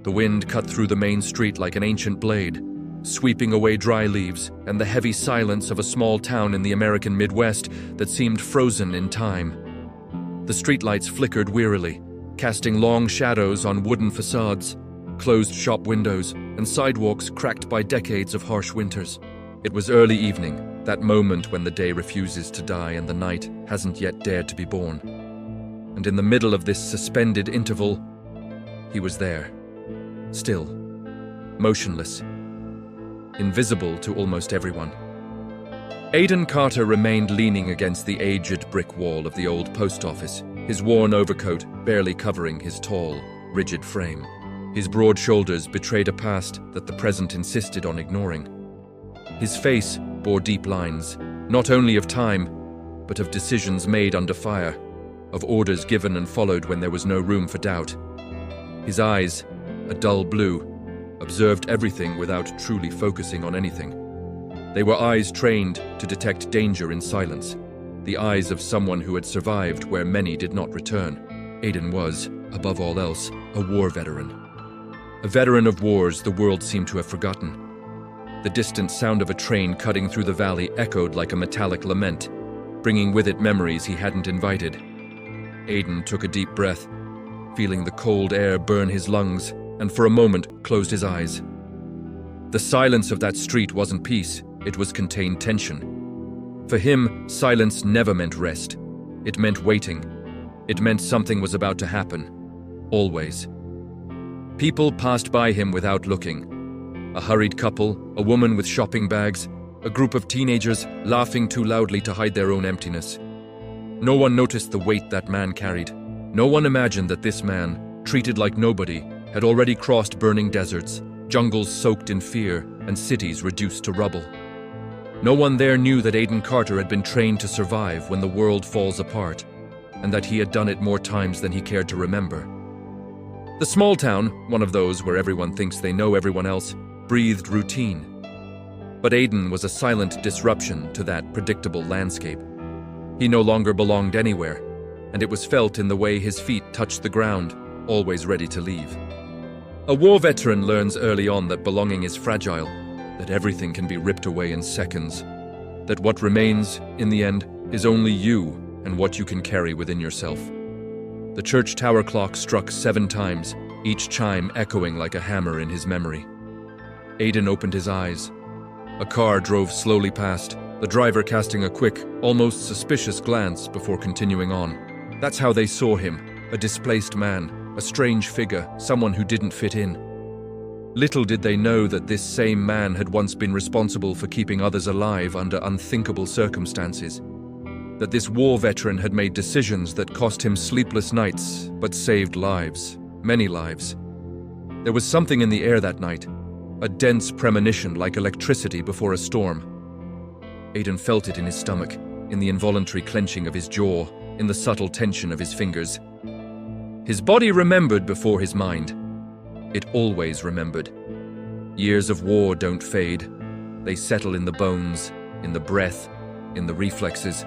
The wind cut through the main street like an ancient blade, sweeping away dry leaves and the heavy silence of a small town in the American Midwest that seemed frozen in time. The streetlights flickered wearily, casting long shadows on wooden facades, closed shop windows, and sidewalks cracked by decades of harsh winters. It was early evening, that moment when the day refuses to die and the night hasn't yet dared to be born. And in the middle of this suspended interval, he was there, still, motionless, invisible to almost everyone. Aiden Carter remained leaning against the aged brick wall of the old post office, his worn overcoat barely covering his tall, rigid frame. His broad shoulders betrayed a past that the present insisted on ignoring. His face bore deep lines, not only of time, but of decisions made under fire, of orders given and followed when there was no room for doubt. His eyes, a dull blue, observed everything without truly focusing on anything. They were eyes trained to detect danger in silence, the eyes of someone who had survived where many did not return. Aiden was, above all else, a war veteran. A veteran of wars the world seemed to have forgotten. The distant sound of a train cutting through the valley echoed like a metallic lament, bringing with it memories he hadn't invited. Aiden took a deep breath, feeling the cold air burn his lungs, and for a moment closed his eyes. The silence of that street wasn't peace, it was contained tension. For him, silence never meant rest. It meant waiting. It meant something was about to happen. Always. People passed by him without looking. A hurried couple, a woman with shopping bags, a group of teenagers laughing too loudly to hide their own emptiness. No one noticed the weight that man carried. No one imagined that this man, treated like nobody, had already crossed burning deserts, jungles soaked in fear, and cities reduced to rubble. No one there knew that Aiden Carter had been trained to survive when the world falls apart, and that he had done it more times than he cared to remember. The small town, one of those where everyone thinks they know everyone else, breathed routine. But Aiden was a silent disruption to that predictable landscape. He no longer belonged anywhere, and it was felt in the way his feet touched the ground, always ready to leave. A war veteran learns early on that belonging is fragile, that everything can be ripped away in seconds, that what remains, in the end, is only you and what you can carry within yourself. The church tower clock struck 7 times, each chime echoing like a hammer in his memory. Aiden opened his eyes. A car drove slowly past, the driver casting a quick, almost suspicious glance before continuing on. That's how they saw him, a displaced man, a strange figure, someone who didn't fit in. Little did they know that this same man had once been responsible for keeping others alive under unthinkable circumstances. That this war veteran had made decisions that cost him sleepless nights, but saved lives, many lives. There was something in the air that night, a dense premonition like electricity before a storm. Aiden felt it in his stomach, in the involuntary clenching of his jaw, in the subtle tension of his fingers. His body remembered before his mind. It always remembered. Years of war don't fade. They settle in the bones, in the breath, in the reflexes.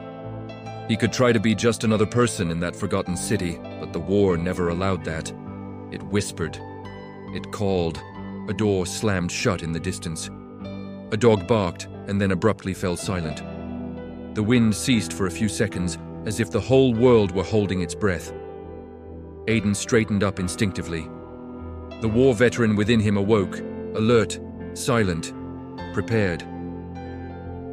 He could try to be just another person in that forgotten city, but the war never allowed that. It whispered. It called. A door slammed shut in the distance. A dog barked and then abruptly fell silent. The wind ceased for a few seconds, as if the whole world were holding its breath. Aiden straightened up instinctively. The war veteran within him awoke, alert, silent, prepared.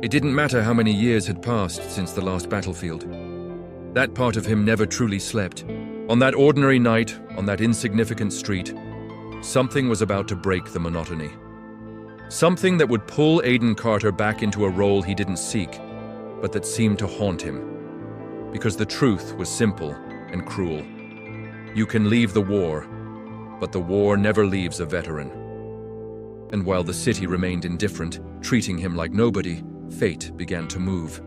It didn't matter how many years had passed since the last battlefield. That part of him never truly slept. On that ordinary night, on that insignificant street, something was about to break the monotony. Something that would pull Aiden Carter back into a role he didn't seek, but that seemed to haunt him. Because the truth was simple and cruel. You can leave the war, but the war never leaves a veteran. And while the city remained indifferent, treating him like nobody, fate began to move.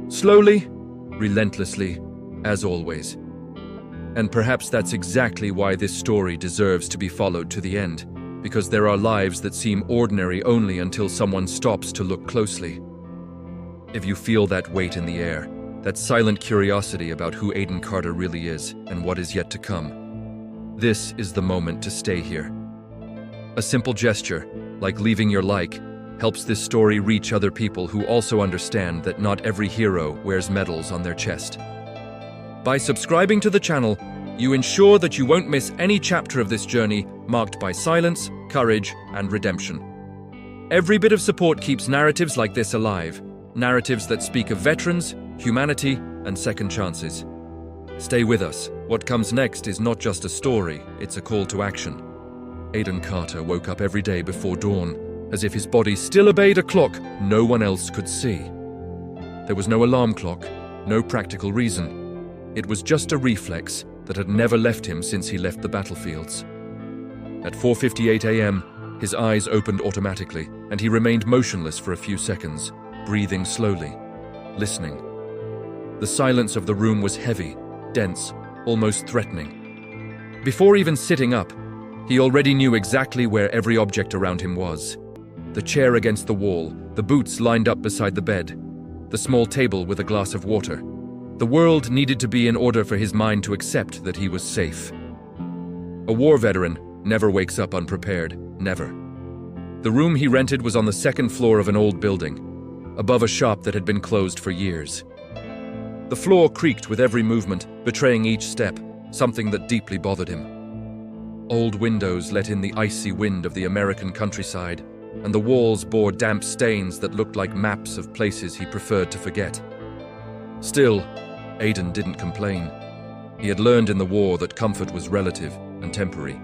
Slowly, relentlessly, as always. And perhaps that's exactly why this story deserves to be followed to the end, because there are lives that seem ordinary only until someone stops to look closely. If you feel that weight in the air, that silent curiosity about who Aiden Carter really is and what is yet to come, this is the moment to stay here. A simple gesture, like leaving your like, helps this story reach other people who also understand that not every hero wears medals on their chest. By subscribing to the channel, you ensure that you won't miss any chapter of this journey marked by silence, courage, and redemption. Every bit of support keeps narratives like this alive, narratives that speak of veterans, humanity, and second chances. Stay with us. What comes next is not just a story, it's a call to action. Aiden Carter woke up every day before dawn, as if his body still obeyed a clock no one else could see. There was no alarm clock, no practical reason. It was just a reflex that had never left him since he left the battlefields. At 4:58 a.m., his eyes opened automatically, and he remained motionless for a few seconds, breathing slowly, listening. The silence of the room was heavy, dense, almost threatening. Before even sitting up, he already knew exactly where every object around him was. The chair against the wall, the boots lined up beside the bed, the small table with a glass of water. The world needed to be in order for his mind to accept that he was safe. A war veteran never wakes up unprepared, never. The room he rented was on the second floor of an old building, above a shop that had been closed for years. The floor creaked with every movement, betraying each step, something that deeply bothered him. Old windows let in the icy wind of the American countryside, and the walls bore damp stains that looked like maps of places he preferred to forget. Still, Aiden didn't complain. He had learned in the war that comfort was relative and temporary.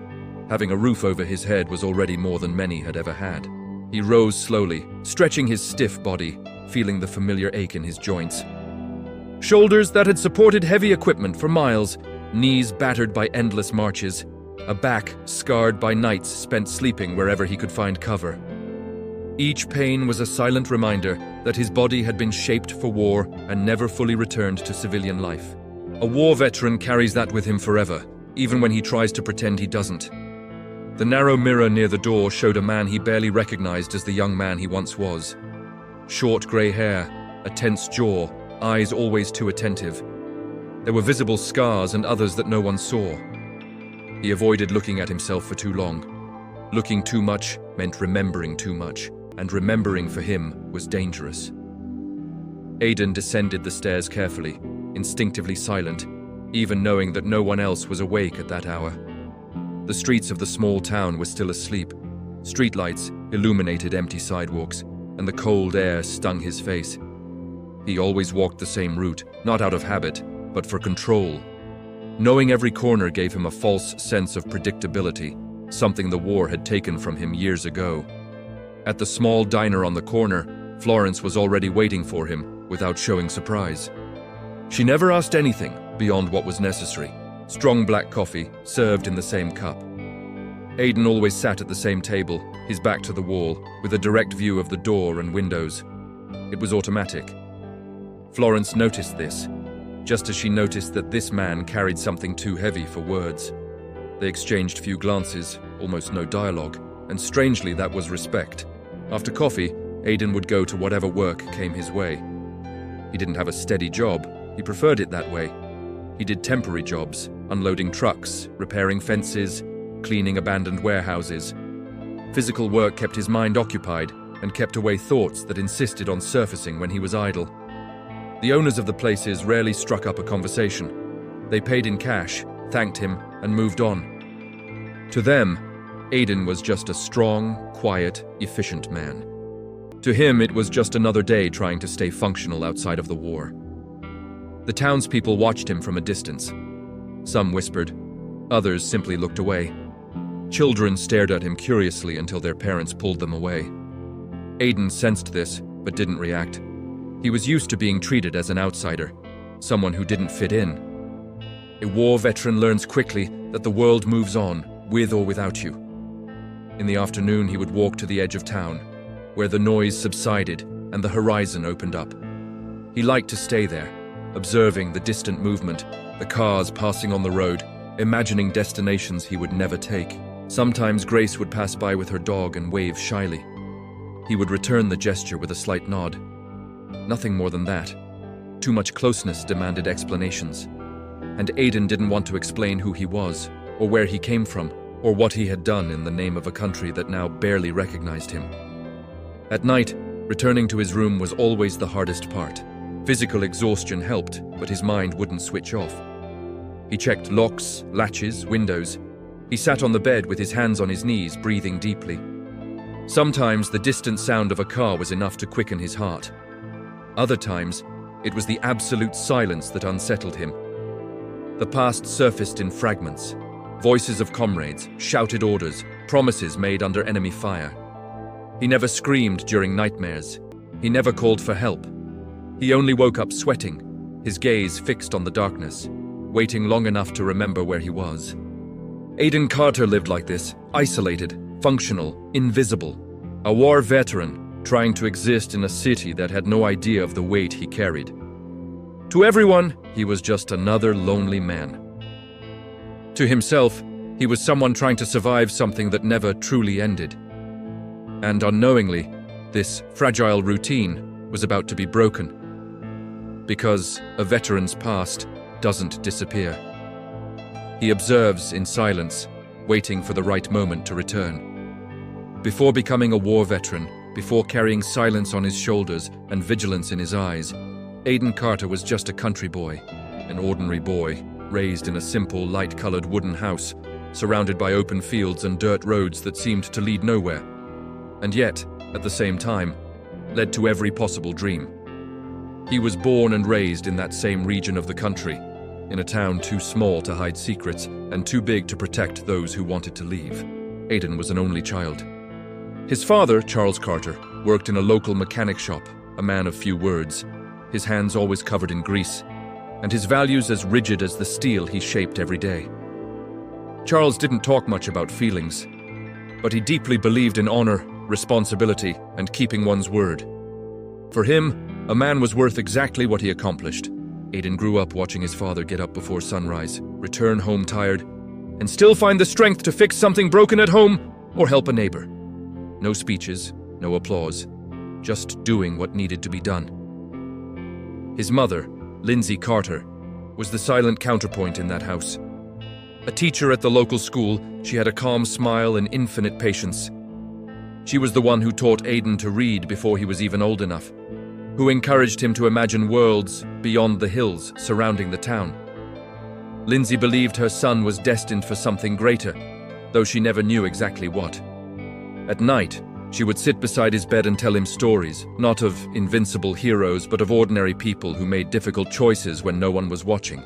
Having a roof over his head was already more than many had ever had. He rose slowly, stretching his stiff body, feeling the familiar ache in his joints. Shoulders that had supported heavy equipment for miles, knees battered by endless marches, a back scarred by nights spent sleeping wherever he could find cover. Each pain was a silent reminder that his body had been shaped for war and never fully returned to civilian life. A war veteran carries that with him forever, even when he tries to pretend he doesn't. The narrow mirror near the door showed a man he barely recognized as the young man he once was. Short gray hair, a tense jaw, eyes always too attentive. There were visible scars and others that no one saw. He avoided looking at himself for too long. Looking too much meant remembering too much, and remembering for him was dangerous. Aiden descended the stairs carefully, instinctively silent, even knowing that no one else was awake at that hour. The streets of the small town were still asleep. Streetlights illuminated empty sidewalks, and the cold air stung his face. He always walked the same route, not out of habit, but for control. Knowing every corner gave him a false sense of predictability, something the war had taken from him years ago. At the small diner on the corner, Florence was already waiting for him without showing surprise. She never asked anything beyond what was necessary. Strong black coffee, served in the same cup. Aiden always sat at the same table, his back to the wall, with a direct view of the door and windows. It was automatic. Florence noticed this, just as she noticed that this man carried something too heavy for words. They exchanged few glances, almost no dialogue, and strangely that was respect. After coffee, Aiden would go to whatever work came his way. He didn't have a steady job, he preferred it that way. He did temporary jobs, unloading trucks, repairing fences, cleaning abandoned warehouses. Physical work kept his mind occupied and kept away thoughts that insisted on surfacing when he was idle. The owners of the places rarely struck up a conversation. They paid in cash, thanked him, and moved on. To them, Aiden was just a strong, quiet, efficient man. To him, it was just another day trying to stay functional outside of the war. The townspeople watched him from a distance. Some whispered, others simply looked away. Children stared at him curiously until their parents pulled them away. Aiden sensed this, but didn't react. He was used to being treated as an outsider, someone who didn't fit in. A war veteran learns quickly that the world moves on, with or without you. In the afternoon, he would walk to the edge of town, where the noise subsided and the horizon opened up. He liked to stay there, observing the distant movement, the cars passing on the road, imagining destinations he would never take. Sometimes Grace would pass by with her dog and wave shyly. He would return the gesture with a slight nod. Nothing more than that. Too much closeness demanded explanations. And Aiden didn't want to explain who he was, or where he came from, or what he had done in the name of a country that now barely recognized him. At night, returning to his room was always the hardest part. Physical exhaustion helped, but his mind wouldn't switch off. He checked locks, latches, windows. He sat on the bed with his hands on his knees, breathing deeply. Sometimes the distant sound of a car was enough to quicken his heart. Other times, it was the absolute silence that unsettled him. The past surfaced in fragments. Voices of comrades, shouted orders, promises made under enemy fire. He never screamed during nightmares. He never called for help. He only woke up sweating, his gaze fixed on the darkness, waiting long enough to remember where he was. Aiden Carter lived like this, isolated, functional, invisible. A war veteran, trying to exist in a city that had no idea of the weight he carried. To everyone, he was just another lonely man. To himself, he was someone trying to survive something that never truly ended. And unknowingly, this fragile routine was about to be broken. Because a veteran's past doesn't disappear. He observes in silence, waiting for the right moment to return. Before becoming a war veteran, before carrying silence on his shoulders and vigilance in his eyes, Aiden Carter was just a country boy, an ordinary boy, raised in a simple, light-colored wooden house, surrounded by open fields and dirt roads that seemed to lead nowhere. And yet, at the same time, led to every possible dream. He was born and raised in that same region of the country, in a town too small to hide secrets and too big to protect those who wanted to leave. Aiden was an only child. His father, Charles Carter, worked in a local mechanic shop, a man of few words, his hands always covered in grease, and his values as rigid as the steel he shaped every day. Charles didn't talk much about feelings, but he deeply believed in honor, responsibility, and keeping one's word. For him, a man was worth exactly what he accomplished. Aiden grew up watching his father get up before sunrise, return home tired, and still find the strength to fix something broken at home or help a neighbor. No speeches, no applause, just doing what needed to be done. His mother, Lindsay Carter, was the silent counterpoint in that house. A teacher at the local school, she had a calm smile and infinite patience. She was the one who taught Aiden to read before he was even old enough, who encouraged him to imagine worlds beyond the hills surrounding the town. Lindsay believed her son was destined for something greater, though she never knew exactly what. At night, she would sit beside his bed and tell him stories, not of invincible heroes, but of ordinary people who made difficult choices when no one was watching.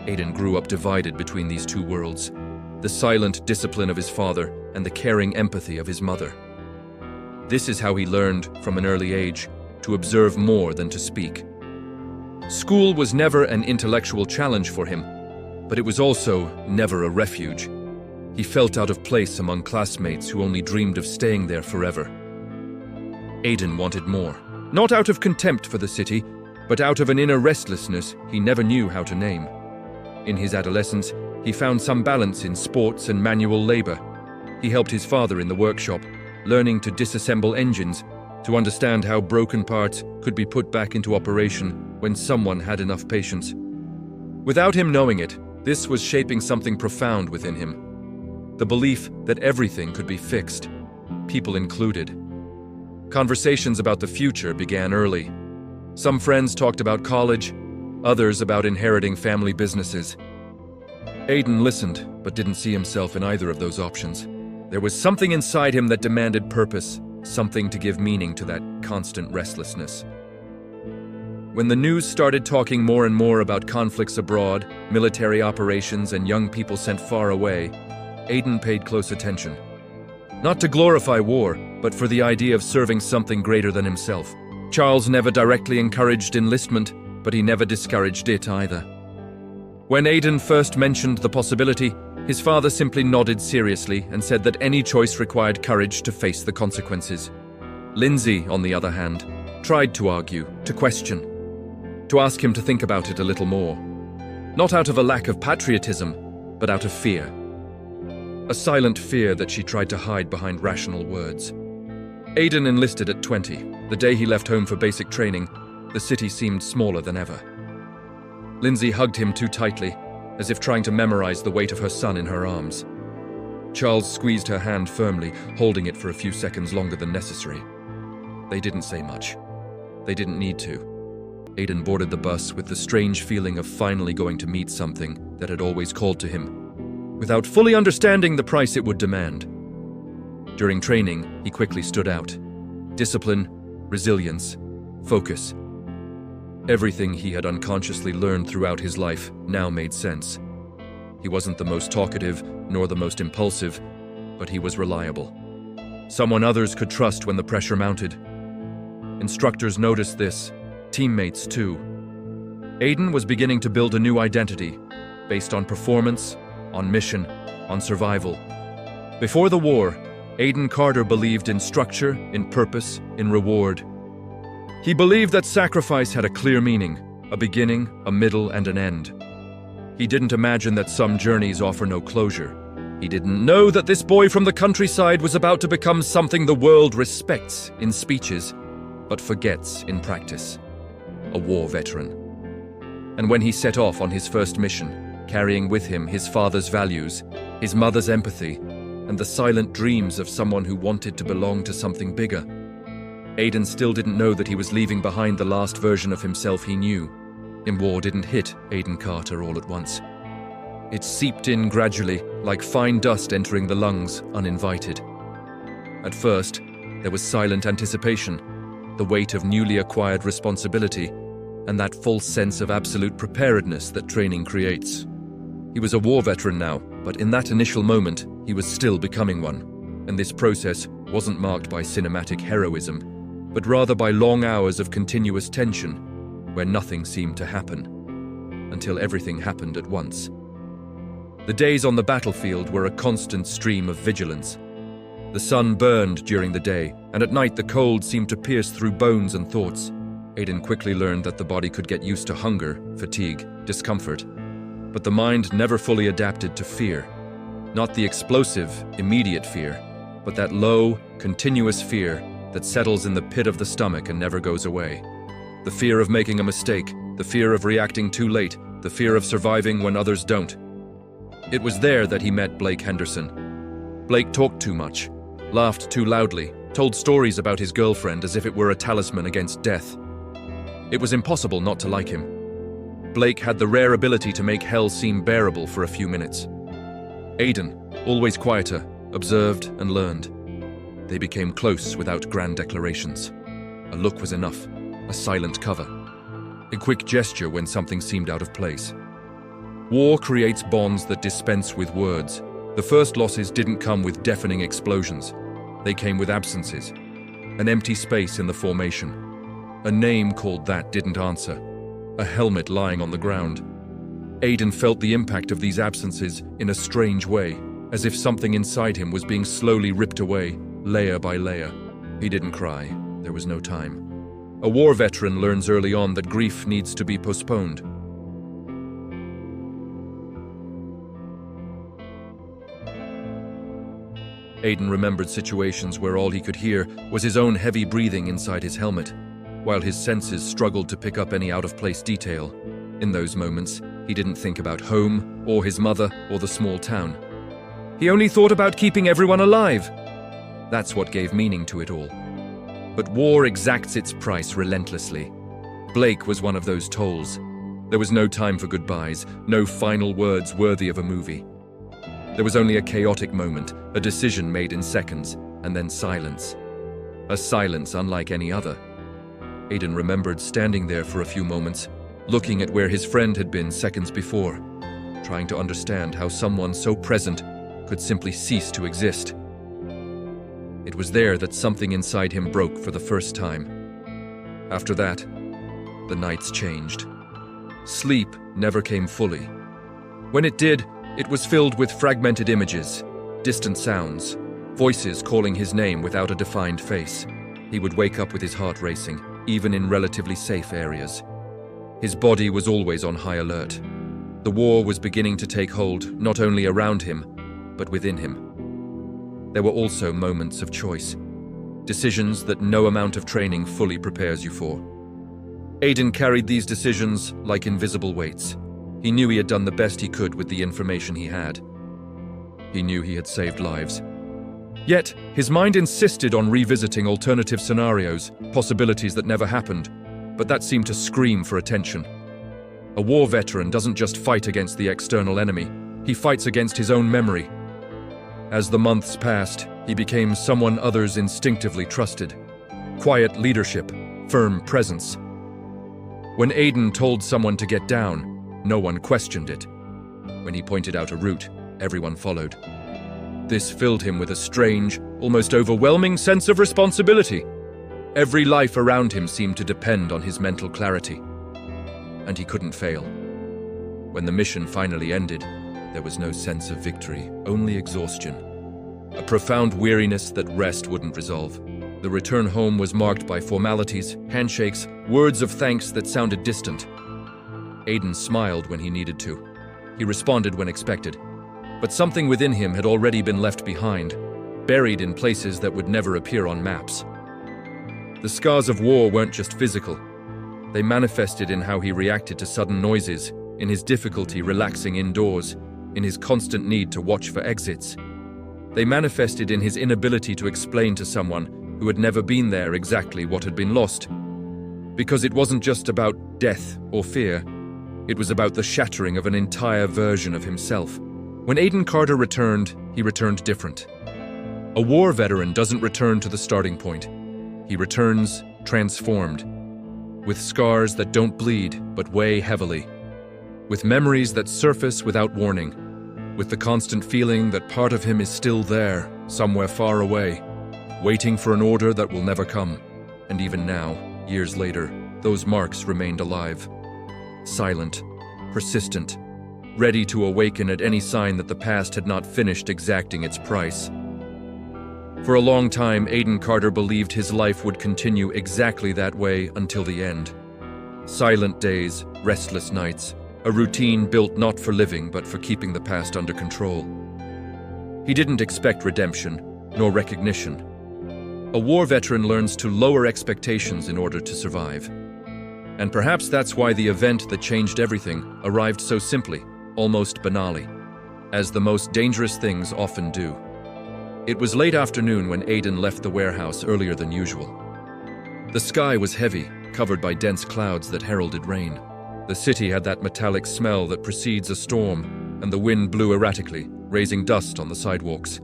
Aiden grew up divided between these two worlds, the silent discipline of his father and the caring empathy of his mother. This is how he learned, from an early age, to observe more than to speak. School was never an intellectual challenge for him, but it was also never a refuge. He felt out of place among classmates who only dreamed of staying there forever. Aiden wanted more, not out of contempt for the city, but out of an inner restlessness he never knew how to name. In his adolescence, he found some balance in sports and manual labor. He helped his father in the workshop, learning to disassemble engines, to understand how broken parts could be put back into operation when someone had enough patience. Without him knowing it, this was shaping something profound within him. The belief that everything could be fixed, people included. Conversations about the future began early. Some friends talked about college, others about inheriting family businesses. Aiden listened, but didn't see himself in either of those options. There was something inside him that demanded purpose, something to give meaning to that constant restlessness. When the news started talking more and more about conflicts abroad, military operations, and young people sent far away, Aiden paid close attention. Not to glorify war, but for the idea of serving something greater than himself. Charles never directly encouraged enlistment, but he never discouraged it either. When Aiden first mentioned the possibility, his father simply nodded seriously and said that any choice required courage to face the consequences. Lindsay, on the other hand, tried to argue, to question, to ask him to think about it a little more. Not out of a lack of patriotism, but out of fear. A silent fear that she tried to hide behind rational words. Aiden enlisted at 20. The day he left home for basic training, the city seemed smaller than ever. Lindsay hugged him too tightly, as if trying to memorize the weight of her son in her arms. Charles squeezed her hand firmly, holding it for a few seconds longer than necessary. They didn't say much. They didn't need to. Aiden boarded the bus with the strange feeling of finally going to meet something that had always called to him, without fully understanding the price it would demand. During training, he quickly stood out. Discipline, resilience, focus. Everything he had unconsciously learned throughout his life now made sense. He wasn't the most talkative, nor the most impulsive, but he was reliable. Someone others could trust when the pressure mounted. Instructors noticed this, teammates too. Aiden was beginning to build a new identity, based on performance, on mission, on survival. Before the war, Aiden Carter believed in structure, in purpose, in reward. He believed that sacrifice had a clear meaning, a beginning, a middle, and an end. He didn't imagine that some journeys offer no closure. He didn't know that this boy from the countryside was about to become something the world respects in speeches, but forgets in practice. A war veteran. And when he set off on his first mission, carrying with him his father's values, his mother's empathy, and the silent dreams of someone who wanted to belong to something bigger, Aiden still didn't know that he was leaving behind the last version of himself he knew. War didn't hit Aiden Carter all at once. It seeped in gradually, like fine dust entering the lungs, uninvited. At first, there was silent anticipation, the weight of newly acquired responsibility, and that false sense of absolute preparedness that training creates. He was a war veteran now, but in that initial moment, he was still becoming one. And this process wasn't marked by cinematic heroism, but rather by long hours of continuous tension, where nothing seemed to happen, until everything happened at once. The days on the battlefield were a constant stream of vigilance. The sun burned during the day, and at night the cold seemed to pierce through bones and thoughts. Aiden quickly learned that the body could get used to hunger, fatigue, discomfort, but the mind never fully adapted to fear. Not the explosive, immediate fear, but that low, continuous fear that settles in the pit of the stomach and never goes away. The fear of making a mistake, the fear of reacting too late, the fear of surviving when others don't. It was there that he met Blake Henderson. Blake talked too much, laughed too loudly, told stories about his girlfriend as if it were a talisman against death. It was impossible not to like him. Blake had the rare ability to make hell seem bearable for a few minutes. Aiden, always quieter, observed and learned. They became close without grand declarations. A look was enough, a silent cover, a quick gesture when something seemed out of place. War creates bonds that dispense with words. The first losses didn't come with deafening explosions. They came with absences, an empty space in the formation. A name called that didn't answer, a helmet lying on the ground. Aiden felt the impact of these absences in a strange way, as if something inside him was being slowly ripped away, layer by layer. He didn't cry. There was no time. A war veteran learns early on that grief needs to be postponed. Aiden remembered situations where all he could hear was his own heavy breathing inside his helmet, while his senses struggled to pick up any out-of-place detail. In those moments, he didn't think about home, or his mother, or the small town. He only thought about keeping everyone alive. That's what gave meaning to it all. But war exacts its price relentlessly. Blake was one of those tolls. There was no time for goodbyes, no final words worthy of a movie. There was only a chaotic moment, a decision made in seconds, and then silence. A silence unlike any other. Aiden remembered standing there for a few moments, looking at where his friend had been seconds before, trying to understand how someone so present could simply cease to exist. It was there that something inside him broke for the first time. After that, the nights changed. Sleep never came fully. When it did, it was filled with fragmented images, distant sounds, voices calling his name without a defined face. He would wake up with his heart racing, even in relatively safe areas. His body was always on high alert. The war was beginning to take hold not only around him, but within him. There were also moments of choice, decisions that no amount of training fully prepares you for. Aiden carried these decisions like invisible weights. He knew he had done the best he could with the information he had. He knew he had saved lives. Yet, his mind insisted on revisiting alternative scenarios, possibilities that never happened, but that seemed to scream for attention. A war veteran doesn't just fight against the external enemy, he fights against his own memory. As the months passed, he became someone others instinctively trusted. Quiet leadership, firm presence. When Aiden told someone to get down, no one questioned it. When he pointed out a route, everyone followed. This filled him with a strange, almost overwhelming sense of responsibility. Every life around him seemed to depend on his mental clarity. And he couldn't fail. When the mission finally ended, there was no sense of victory, only exhaustion. A profound weariness that rest wouldn't resolve. The return home was marked by formalities, handshakes, words of thanks that sounded distant. Aiden smiled when he needed to. He responded when expected. But something within him had already been left behind, buried in places that would never appear on maps. The scars of war weren't just physical. They manifested in how he reacted to sudden noises, in his difficulty relaxing indoors, in his constant need to watch for exits. They manifested in his inability to explain to someone who had never been there exactly what had been lost. Because it wasn't just about death or fear, it was about the shattering of an entire version of himself. When Aiden Carter returned, he returned different. A war veteran doesn't return to the starting point. He returns transformed, with scars that don't bleed but weigh heavily, with memories that surface without warning, with the constant feeling that part of him is still there, somewhere far away, waiting for an order that will never come. And even now, years later, those marks remained alive. Silent, persistent, ready to awaken at any sign that the past had not finished exacting its price. For a long time, Aiden Carter believed his life would continue exactly that way until the end. Silent days, restless nights, a routine built not for living but for keeping the past under control. He didn't expect redemption, nor recognition. A war veteran learns to lower expectations in order to survive. And perhaps that's why the event that changed everything arrived so simply, almost banally, as the most dangerous things often do. It was late afternoon when Aiden left the warehouse earlier than usual. The sky was heavy, covered by dense clouds that heralded rain. The city had that metallic smell that precedes a storm, and the wind blew erratically, raising dust on the sidewalks.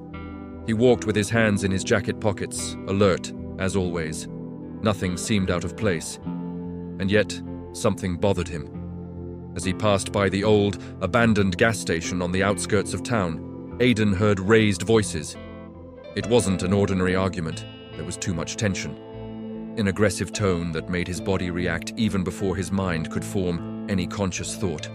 He walked with his hands in his jacket pockets, alert, as always. Nothing seemed out of place. And yet, something bothered him. As he passed by the old, abandoned gas station on the outskirts of town, Aiden heard raised voices. It wasn't an ordinary argument. There was too much tension. An aggressive tone that made his body react even before his mind could form any conscious thought.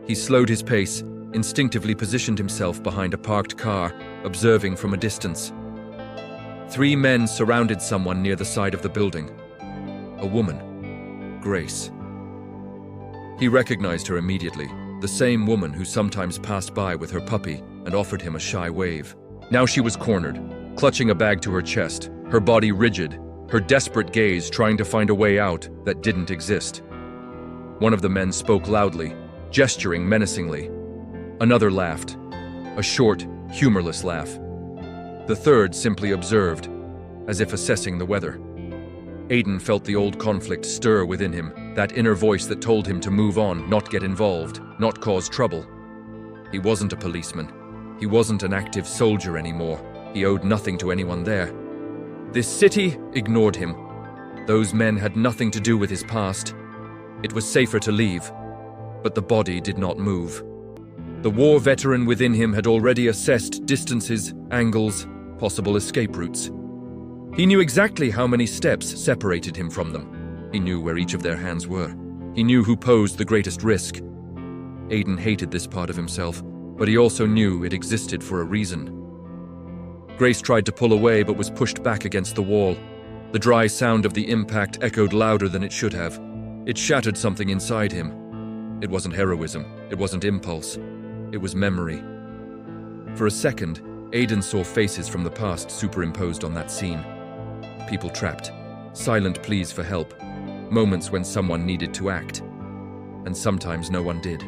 He slowed his pace, instinctively positioned himself behind a parked car, observing from a distance. 3 men surrounded someone near the side of the building. A woman, Grace. He recognized her immediately, the same woman who sometimes passed by with her puppy and offered him a shy wave. Now she was cornered, clutching a bag to her chest, her body rigid, her desperate gaze trying to find a way out that didn't exist. One of the men spoke loudly, gesturing menacingly. Another laughed, a short, humorless laugh. The third simply observed, as if assessing the weather. Aiden felt the old conflict stir within him, that inner voice that told him to move on, not get involved, not cause trouble. He wasn't a policeman. He wasn't an active soldier anymore. He owed nothing to anyone there. This city ignored him. Those men had nothing to do with his past. It was safer to leave, but the body did not move. The war veteran within him had already assessed distances, angles, possible escape routes. He knew exactly how many steps separated him from them. He knew where each of their hands were. He knew who posed the greatest risk. Aiden hated this part of himself, but he also knew it existed for a reason. Grace tried to pull away but was pushed back against the wall. The dry sound of the impact echoed louder than it should have. It shattered something inside him. It wasn't heroism. It wasn't impulse. It was memory. For a second, Aiden saw faces from the past superimposed on that scene. People trapped, silent pleas for help, moments when someone needed to act, and sometimes no one did.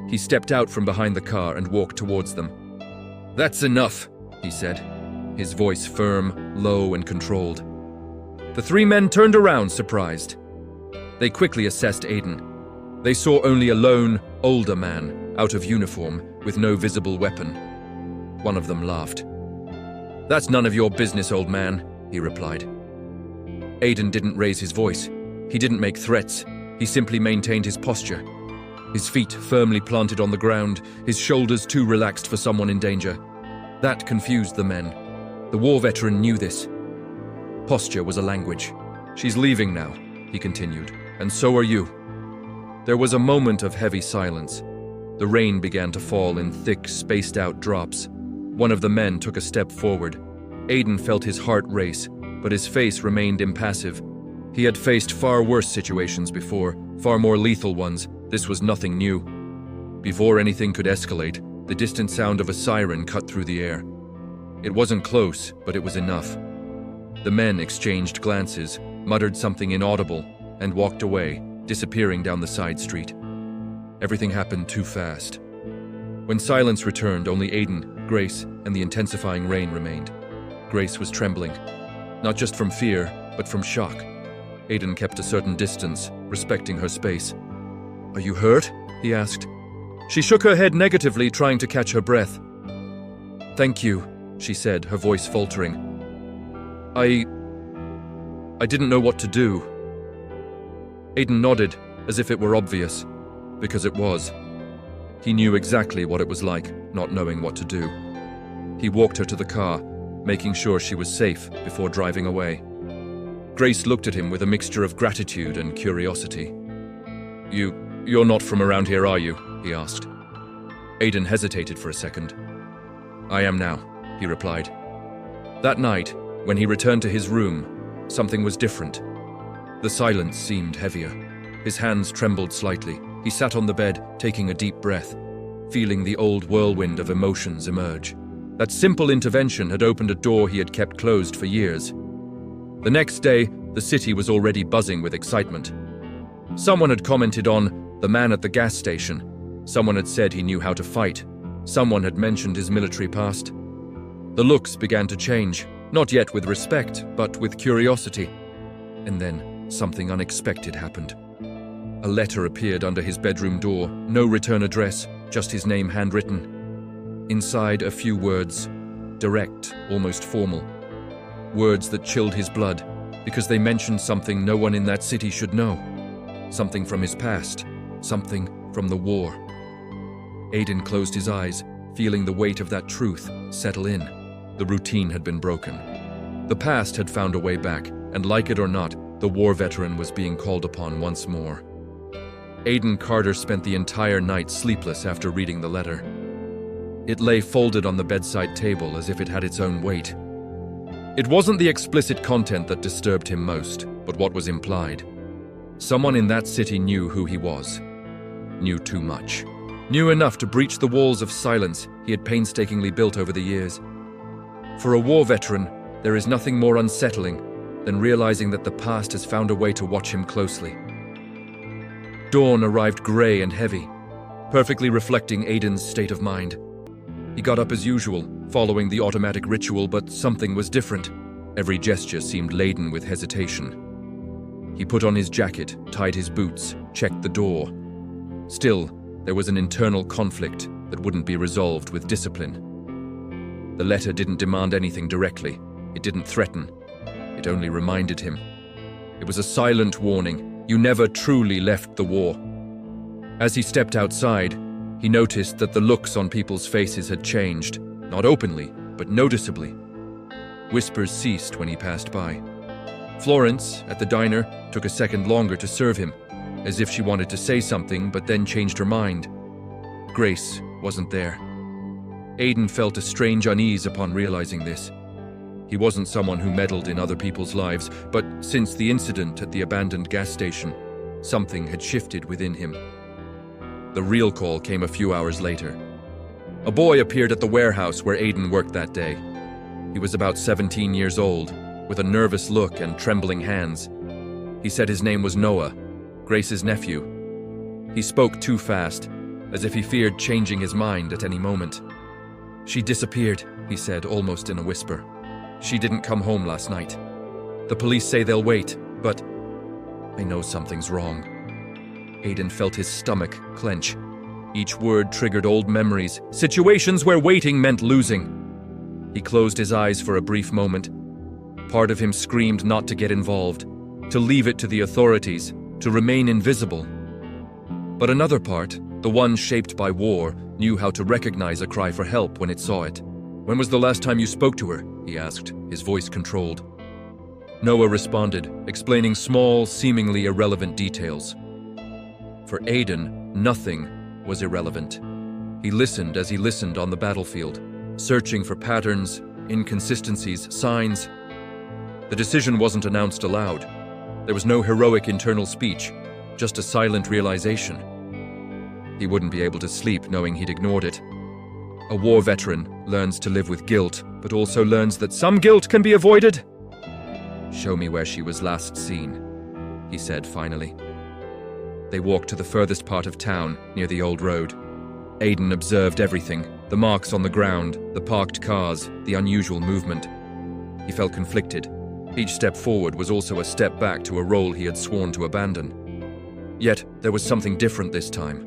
He stepped out from behind the car and walked towards them. "That's enough," he said, his voice firm, low, and controlled. The three men turned around, surprised. They quickly assessed Aiden. They saw only a lone, older man, out of uniform, with no visible weapon. One of them laughed. "That's none of your business, old man," he replied. Aiden didn't raise his voice. He didn't make threats. He simply maintained his posture. His feet firmly planted on the ground, his shoulders too relaxed for someone in danger. That confused the men. The war veteran knew this. Posture was a language. "She's leaving now," he continued, "and so are you." There was a moment of heavy silence. The rain began to fall in thick, spaced-out drops. One of the men took a step forward. Aiden felt his heart race, but his face remained impassive. He had faced far worse situations before, far more lethal ones. This was nothing new. Before anything could escalate, the distant sound of a siren cut through the air. It wasn't close, but it was enough. The men exchanged glances, muttered something inaudible, and walked away, disappearing down the side street. Everything happened too fast. When silence returned, only Aiden, Grace, and the intensifying rain remained. Grace was trembling, not just from fear, but from shock. Aiden kept a certain distance, respecting her space. "Are you hurt?" he asked. She shook her head negatively, trying to catch her breath. "Thank you," she said, her voice faltering. I didn't know what to do." Aiden nodded, as if it were obvious, because it was. He knew exactly what it was like, not knowing what to do. He walked her to the car, making sure she was safe before driving away. Grace looked at him with a mixture of gratitude and curiosity. You're not from around here, are you?" he asked. Aiden hesitated for a second. "I am now," he replied. That night, when he returned to his room, something was different. The silence seemed heavier. His hands trembled slightly. He sat on the bed, taking a deep breath, feeling the old whirlwind of emotions emerge. That simple intervention had opened a door he had kept closed for years. The next day, the city was already buzzing with excitement. Someone had commented on the man at the gas station. Someone had said he knew how to fight. Someone had mentioned his military past. The looks began to change, not yet with respect, but with curiosity. And then, something unexpected happened. A letter appeared under his bedroom door, no return address, just his name handwritten. Inside, a few words, direct, almost formal. Words that chilled his blood, because they mentioned something no one in that city should know. Something from his past, something from the war. Aiden closed his eyes, feeling the weight of that truth settle in. The routine had been broken. The past had found a way back, and like it or not, the war veteran was being called upon once more. Aiden Carter spent the entire night sleepless after reading the letter. It lay folded on the bedside table as if it had its own weight. It wasn't the explicit content that disturbed him most, but what was implied. Someone in that city knew who he was. Knew too much. Knew enough to breach the walls of silence he had painstakingly built over the years. For a war veteran, there is nothing more unsettling than realizing that the past has found a way to watch him closely. Dawn arrived gray and heavy, perfectly reflecting Aiden's state of mind. He got up as usual, following the automatic ritual, but something was different. Every gesture seemed laden with hesitation. He put on his jacket, tied his boots, checked the door. Still, there was an internal conflict that wouldn't be resolved with discipline. The letter didn't demand anything directly. It didn't threaten. It only reminded him. It was a silent warning. You never truly left the war. As he stepped outside, he noticed that the looks on people's faces had changed, not openly, but noticeably. Whispers ceased when he passed by. Florence, at the diner, took a second longer to serve him, as if she wanted to say something but then changed her mind. Grace wasn't there. Aiden felt a strange unease upon realizing this. He wasn't someone who meddled in other people's lives, but since the incident at the abandoned gas station, something had shifted within him. The real call came a few hours later. A boy appeared at the warehouse where Aiden worked that day. He was about 17 years old, with a nervous look and trembling hands. He said his name was Noah, Grace's nephew. He spoke too fast, as if he feared changing his mind at any moment. "She disappeared," he said, almost in a whisper. "She didn't come home last night. The police say they'll wait, but I know something's wrong." Aiden felt his stomach clench. Each word triggered old memories, situations where waiting meant losing. He closed his eyes for a brief moment. Part of him screamed not to get involved, to leave it to the authorities, to remain invisible. But another part, the one shaped by war, knew how to recognize a cry for help when it saw it. "When was the last time you spoke to her?" he asked, his voice controlled. Noah responded, explaining small, seemingly irrelevant details. For Aiden, nothing was irrelevant. He listened as he listened on the battlefield, searching for patterns, inconsistencies, signs. The decision wasn't announced aloud. There was no heroic internal speech, just a silent realization. He wouldn't be able to sleep knowing he'd ignored it. A war veteran learns to live with guilt, but also learns that some guilt can be avoided. "Show me where she was last seen," he said finally. They walked to the furthest part of town, near the old road. Aiden observed everything, the marks on the ground, the parked cars, the unusual movement. He felt conflicted. Each step forward was also a step back to a role he had sworn to abandon. Yet, there was something different this time.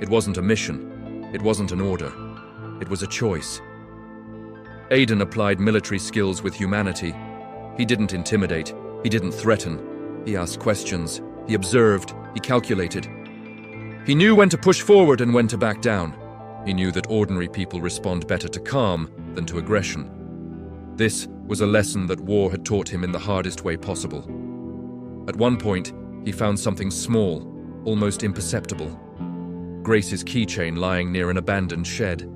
It wasn't a mission. It wasn't an order. It was a choice. Aiden applied military skills with humanity. He didn't intimidate. He didn't threaten. He asked questions. He observed. He calculated. He knew when to push forward and when to back down. He knew that ordinary people respond better to calm than to aggression. This was a lesson that war had taught him in the hardest way possible. At one point, he found something small, almost imperceptible. Grace's keychain lying near an abandoned shed.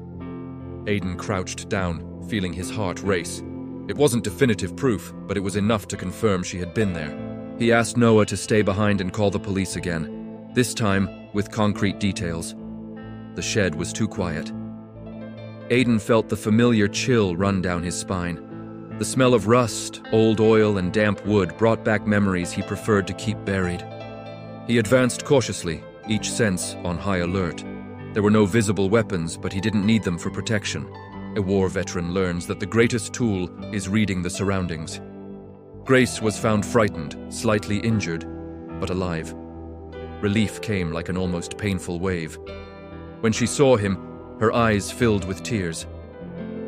Aiden crouched down, feeling his heart race. It wasn't definitive proof, but it was enough to confirm she had been there. He asked Noah to stay behind and call the police again, this time with concrete details. The shed was too quiet. Aiden felt the familiar chill run down his spine. The smell of rust, old oil, and damp wood brought back memories he preferred to keep buried. He advanced cautiously, each sense on high alert. There were no visible weapons, but he didn't need them for protection. A war veteran learns that the greatest tool is reading the surroundings. Grace was found frightened, slightly injured, but alive. Relief came like an almost painful wave. When she saw him, her eyes filled with tears.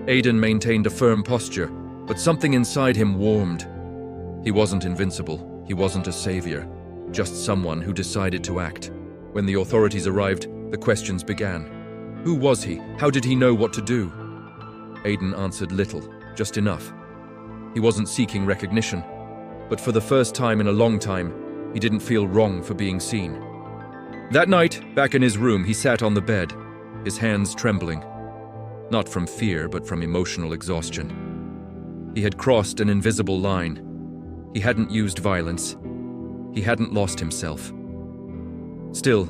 Aiden maintained a firm posture, but something inside him warmed. He wasn't invincible. He wasn't a savior, just someone who decided to act. When the authorities arrived, the questions began. Who was he? How did he know what to do? Aiden answered little, just enough. He wasn't seeking recognition, but for the first time in a long time, he didn't feel wrong for being seen. That night, back in his room, he sat on the bed, his hands trembling. Not from fear, but from emotional exhaustion. He had crossed an invisible line. He hadn't used violence. He hadn't lost himself. Still,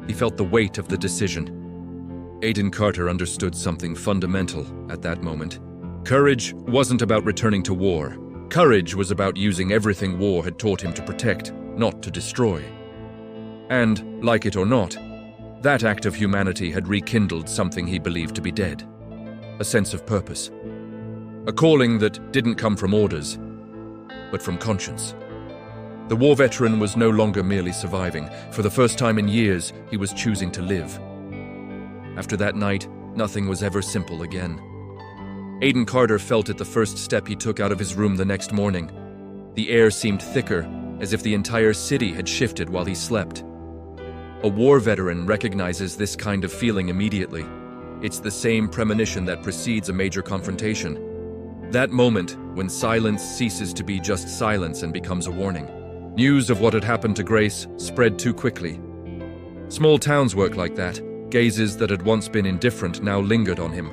he felt the weight of the decision. Aiden Carter understood something fundamental at that moment. Courage wasn't about returning to war. Courage was about using everything war had taught him to protect, not to destroy. And, like it or not, that act of humanity had rekindled something he believed to be dead. A sense of purpose. A calling that didn't come from orders, but from conscience. The war veteran was no longer merely surviving. For the first time in years, he was choosing to live. After that night, nothing was ever simple again. Aiden Carter felt it the first step he took out of his room the next morning. The air seemed thicker, as if the entire city had shifted while he slept. A war veteran recognizes this kind of feeling immediately. It's the same premonition that precedes a major confrontation. That moment when silence ceases to be just silence and becomes a warning. News of what had happened to Grace spread too quickly. Small towns work like that. Gazes that had once been indifferent now lingered on him.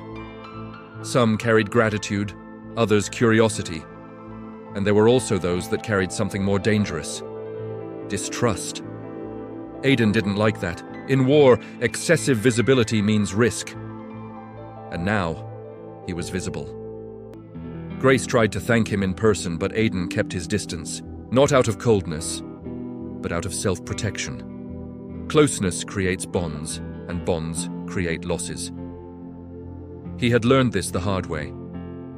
Some carried gratitude, others curiosity. And there were also those that carried something more dangerous. Distrust. Aiden didn't like that. In war, excessive visibility means risk. And now, he was visible. Grace tried to thank him in person, but Aiden kept his distance. Not out of coldness, but out of self-protection. Closeness creates bonds. and bonds create losses. He had learned this the hard way.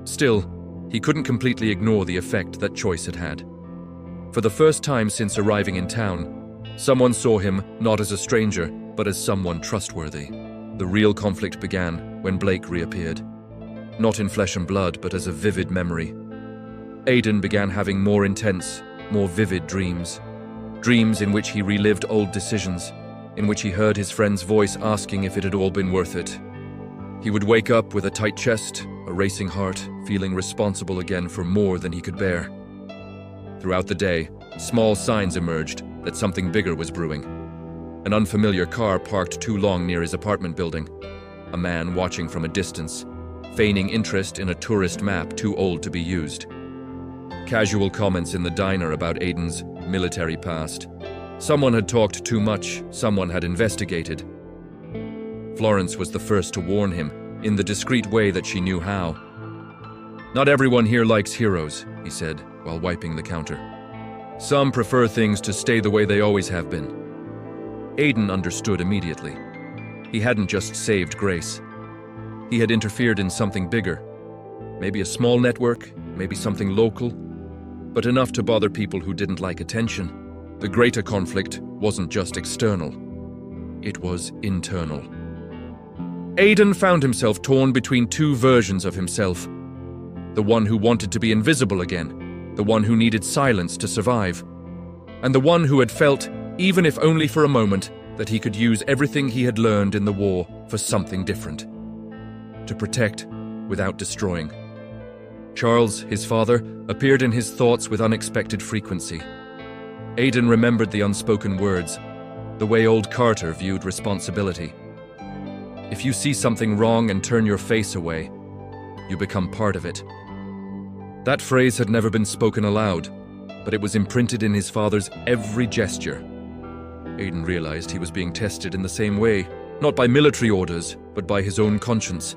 Still, he couldn't completely ignore the effect that choice had had. For the first time since arriving in town, someone saw him not as a stranger, but as someone trustworthy. The real conflict began when Blake reappeared. Not in flesh and blood, but as a vivid memory. Aidan began having more intense, more vivid dreams. Dreams in which he relived old decisions, in which he heard his friend's voice asking if it had all been worth it. He would wake up with a tight chest, a racing heart, feeling responsible again for more than he could bear. Throughout the day, small signs emerged that something bigger was brewing. An unfamiliar car parked too long near his apartment building. A man watching from a distance, feigning interest in a tourist map too old to be used. Casual comments in the diner about Aidan's military past. Someone had talked too much, someone had investigated. Florence was the first to warn him, in the discreet way that she knew how. "Not everyone here likes heroes," he said, while wiping the counter. "Some prefer things to stay the way they always have been." Aidan understood immediately. He hadn't just saved Grace. He had interfered in something bigger. Maybe a small network, maybe something local, but enough to bother people who didn't like attention. The greater conflict wasn't just external. It was internal. Aidan found himself torn between two versions of himself. The one who wanted to be invisible again, the one who needed silence to survive, and the one who had felt, even if only for a moment, that he could use everything he had learned in the war for something different. To protect without destroying. Charles, his father, appeared in his thoughts with unexpected frequency. Aidan remembered the unspoken words, the way old Carter viewed responsibility. If you see something wrong and turn your face away, you become part of it. That phrase had never been spoken aloud, but it was imprinted in his father's every gesture. Aidan realized he was being tested in the same way, not by military orders, but by his own conscience.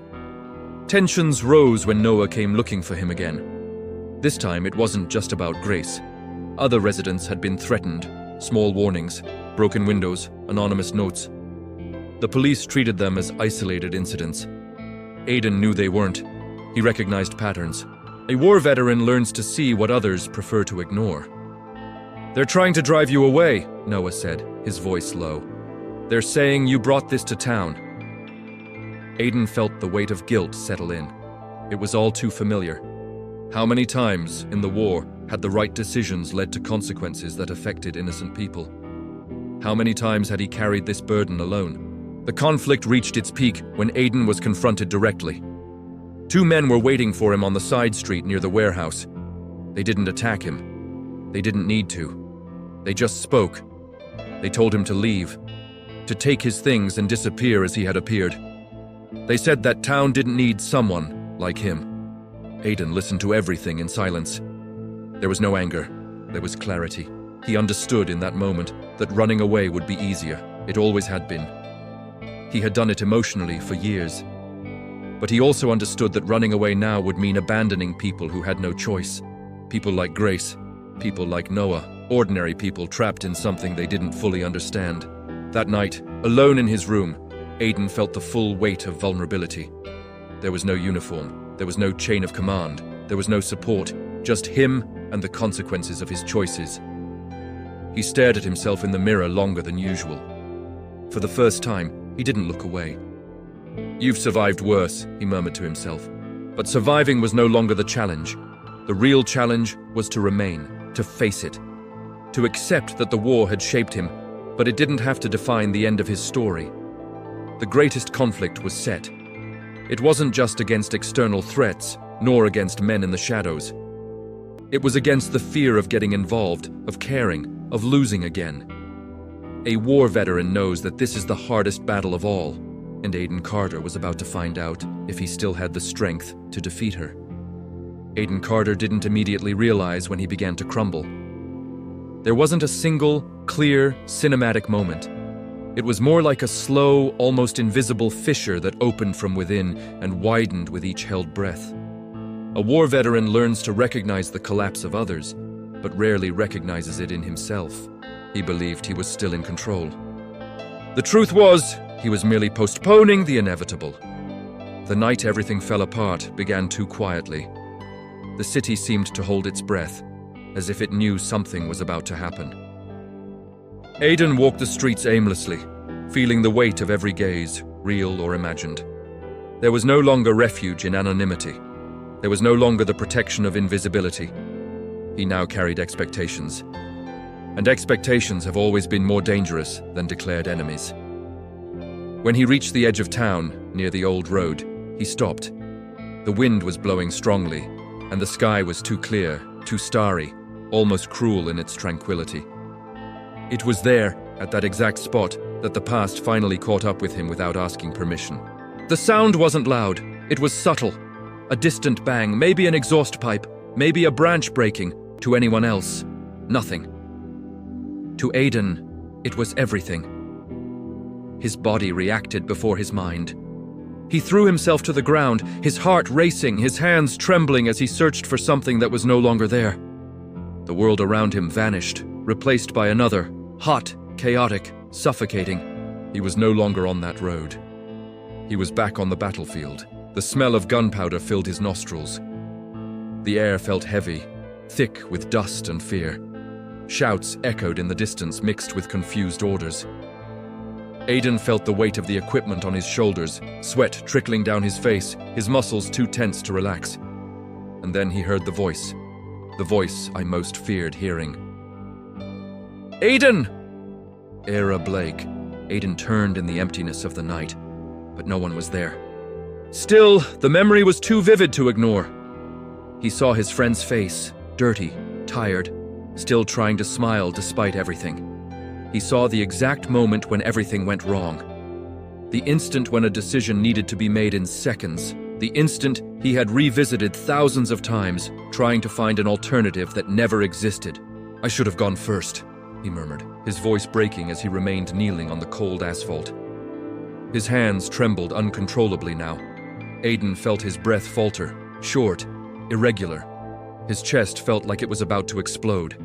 Tensions rose when Noah came looking for him again. This time it wasn't just about Grace. Other residents had been threatened, small warnings, broken windows, anonymous notes. The police treated them as isolated incidents. Aidan knew they weren't. He recognized patterns. A war veteran learns to see what others prefer to ignore. "They're trying to drive you away," Noah said, his voice low. "They're saying you brought this to town." Aidan felt the weight of guilt settle in. It was all too familiar. How many times, in the war, had the right decisions led to consequences that affected innocent people? How many times had he carried this burden alone? The conflict reached its peak when Aidan was confronted directly. Two men were waiting for him on the side street near the warehouse. They didn't attack him. They didn't need to. They just spoke. They told him to leave, to take his things and disappear as he had appeared. They said that town didn't need someone like him. Aidan listened to everything in silence. There was no anger. There was clarity. He understood in that moment that running away would be easier. It always had been. He had done it emotionally for years. But he also understood that running away now would mean abandoning people who had no choice. People like Grace, people like Noah, ordinary people trapped in something they didn't fully understand. That night, alone in his room, Aidan felt the full weight of vulnerability. There was no uniform, there was no chain of command, there was no support, just him and the consequences of his choices. He stared at himself in the mirror longer than usual. For the first time, he didn't look away. "You've survived worse," he murmured to himself. But surviving was no longer the challenge. The real challenge was to remain, to face it, to accept that the war had shaped him, but it didn't have to define the end of his story. The greatest conflict was set. It wasn't just against external threats, nor against men in the shadows. It was against the fear of getting involved, of caring, of losing again. A war veteran knows that this is the hardest battle of all, and Aidan Carter was about to find out if he still had the strength to defeat her. Aidan Carter didn't immediately realize when he began to crumble. There wasn't a single, clear, cinematic moment. It was more like a slow, almost invisible fissure that opened from within and widened with each held breath. A war veteran learns to recognize the collapse of others, but rarely recognizes it in himself. He believed he was still in control. "The truth was, He was merely postponing the inevitable. The night everything fell apart began too quietly. The city seemed to hold its breath, as if it knew something was about to happen. Aidan walked the streets aimlessly, feeling the weight of every gaze, real or imagined. There was no longer refuge in anonymity. There was no longer the protection of invisibility. He now carried expectations. And expectations have always been more dangerous than declared enemies. When he reached the edge of town, near the old road, he stopped. The wind was blowing strongly, and the sky was too clear, too starry, almost cruel in its tranquility. It was there, at that exact spot, that the past finally caught up with him without asking permission. The sound wasn't loud, it was subtle. A distant bang, maybe an exhaust pipe, maybe a branch breaking. To anyone else, nothing. To Aidan, it was everything. His body reacted before his mind. He threw himself to the ground, his heart racing, his hands trembling as he searched for something that was no longer there. The world around him vanished, replaced by another, hot, chaotic, suffocating. He was no longer on that road. He was back on the battlefield. The smell of gunpowder filled his nostrils. The air felt heavy, thick with dust and fear. Shouts echoed in the distance, mixed with confused orders. Aidan felt the weight of the equipment on his shoulders, sweat trickling down his face, his muscles too tense to relax. And then he heard the voice I most feared hearing. Aidan! Era Blake. Aidan turned in the emptiness of the night, but no one was there. Still, the memory was too vivid to ignore. He saw his friend's face, dirty, tired, still trying to smile despite everything. He saw the exact moment when everything went wrong. The instant when a decision needed to be made in seconds. The instant he had revisited thousands of times, trying to find an alternative that never existed. I should have gone first, he murmured, his voice breaking as he remained kneeling on the cold asphalt. His hands trembled uncontrollably now. Aidan felt his breath falter, short, irregular. His chest felt like it was about to explode.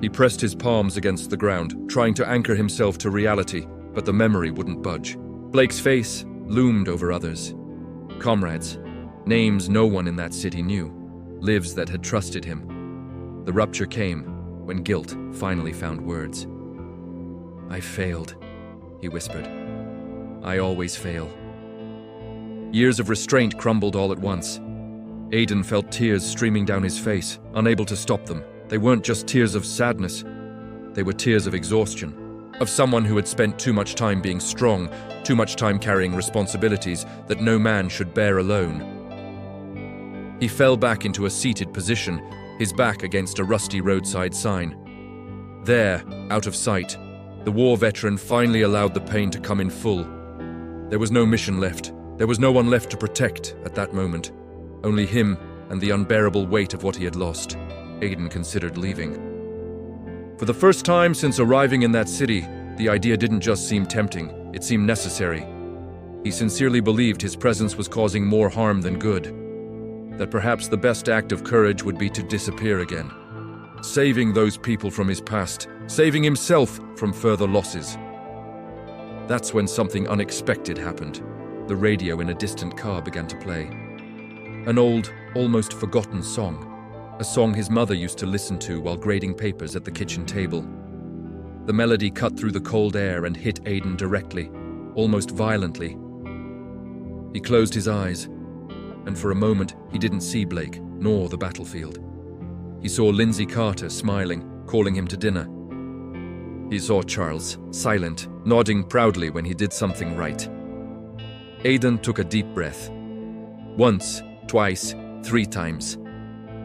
He pressed his palms against the ground, trying to anchor himself to reality, but the memory wouldn't budge. Blake's face loomed over others. Comrades, names no one in that city knew, lives that had trusted him. The rupture came when guilt finally found words. I failed, he whispered. I always fail. Years of restraint crumbled all at once. Aidan felt tears streaming down his face, unable to stop them. They weren't just tears of sadness. They were tears of exhaustion, of someone who had spent too much time being strong, too much time carrying responsibilities that no man should bear alone. He fell back into a seated position, his back against a rusty roadside sign. There, out of sight, the war veteran finally allowed the pain to come in full. There was no mission left. There was no one left to protect at that moment. Only him and the unbearable weight of what he had lost. Aidan considered leaving. For the first time since arriving in that city, the idea didn't just seem tempting, it seemed necessary. He sincerely believed his presence was causing more harm than good. That perhaps the best act of courage would be to disappear again. Saving those people from his past, saving himself from further losses. That's when something unexpected happened. The radio in a distant car began to play. An old, almost forgotten song. A song his mother used to listen to while grading papers at the kitchen table. The melody cut through the cold air and hit Aidan directly, almost violently. He closed his eyes, and for a moment he didn't see Blake, nor the battlefield. He saw Lindsay Carter smiling, calling him to dinner. He saw Charles, silent, nodding proudly when he did something right. Aidan took a deep breath. Once, twice, 3 times.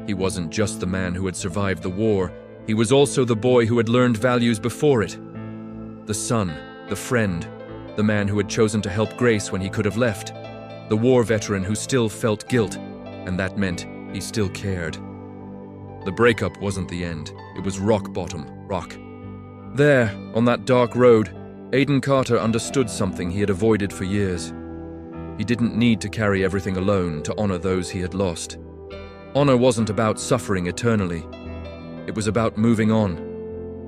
He wasn't just the man who had survived the war, he was also the boy who had learned values before it. The son, the friend, the man who had chosen to help Grace when he could have left. The war veteran who still felt guilt, and that meant he still cared. The breakup wasn't the end, it was rock bottom, rock. There, on that dark road, Aidan Carter understood something he had avoided for years. He didn't need to carry everything alone to honor those he had lost. Honor wasn't about suffering eternally. It was about moving on,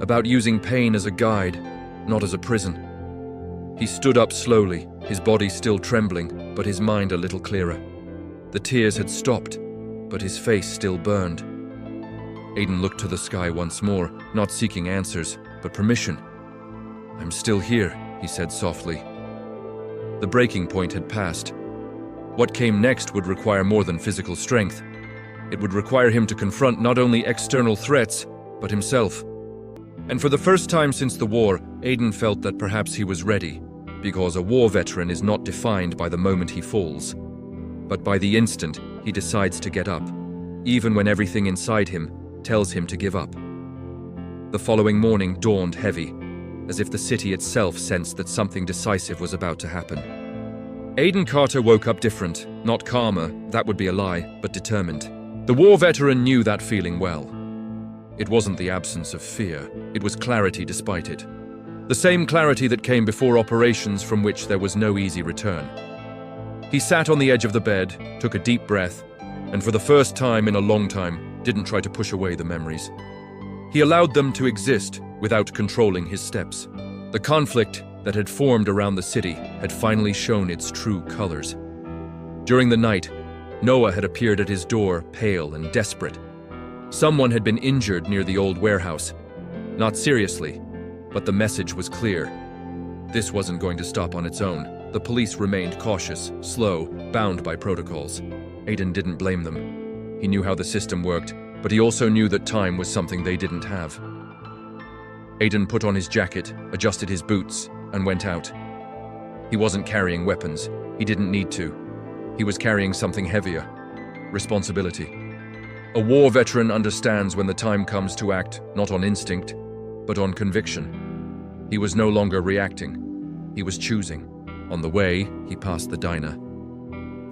about using pain as a guide, not as a prison. He stood up slowly, his body still trembling, but his mind a little clearer. The tears had stopped, but his face still burned. Aiden looked to the sky once more, not seeking answers, but permission. "I'm still here," he said softly. The breaking point had passed. What came next would require more than physical strength. It would require him to confront not only external threats, but himself. And for the first time since the war, Aiden felt that perhaps he was ready, because a war veteran is not defined by the moment he falls, but by the instant he decides to get up, even when everything inside him tells him to give up. The following morning dawned heavy, as if the city itself sensed that something decisive was about to happen. Aiden Carter woke up different, not calmer, that would be a lie, but determined. The war veteran knew that feeling well. It wasn't the absence of fear, it was clarity despite it. The same clarity that came before operations from which there was no easy return. He sat on the edge of the bed, took a deep breath, and for the first time in a long time, didn't try to push away the memories. He allowed them to exist without controlling his steps. The conflict that had formed around the city had finally shown its true colors. During the night, Noah had appeared at his door, pale and desperate. Someone had been injured near the old warehouse. Not seriously, but the message was clear. This wasn't going to stop on its own. The police remained cautious, slow, bound by protocols. Aiden didn't blame them. He knew how the system worked, but he also knew that time was something they didn't have. Aiden put on his jacket, adjusted his boots, and went out. He wasn't carrying weapons. He didn't need to. He was carrying something heavier: responsibility. A war veteran understands when the time comes to act not on instinct, but on conviction. He was no longer reacting. He was choosing. On the way, he passed the diner.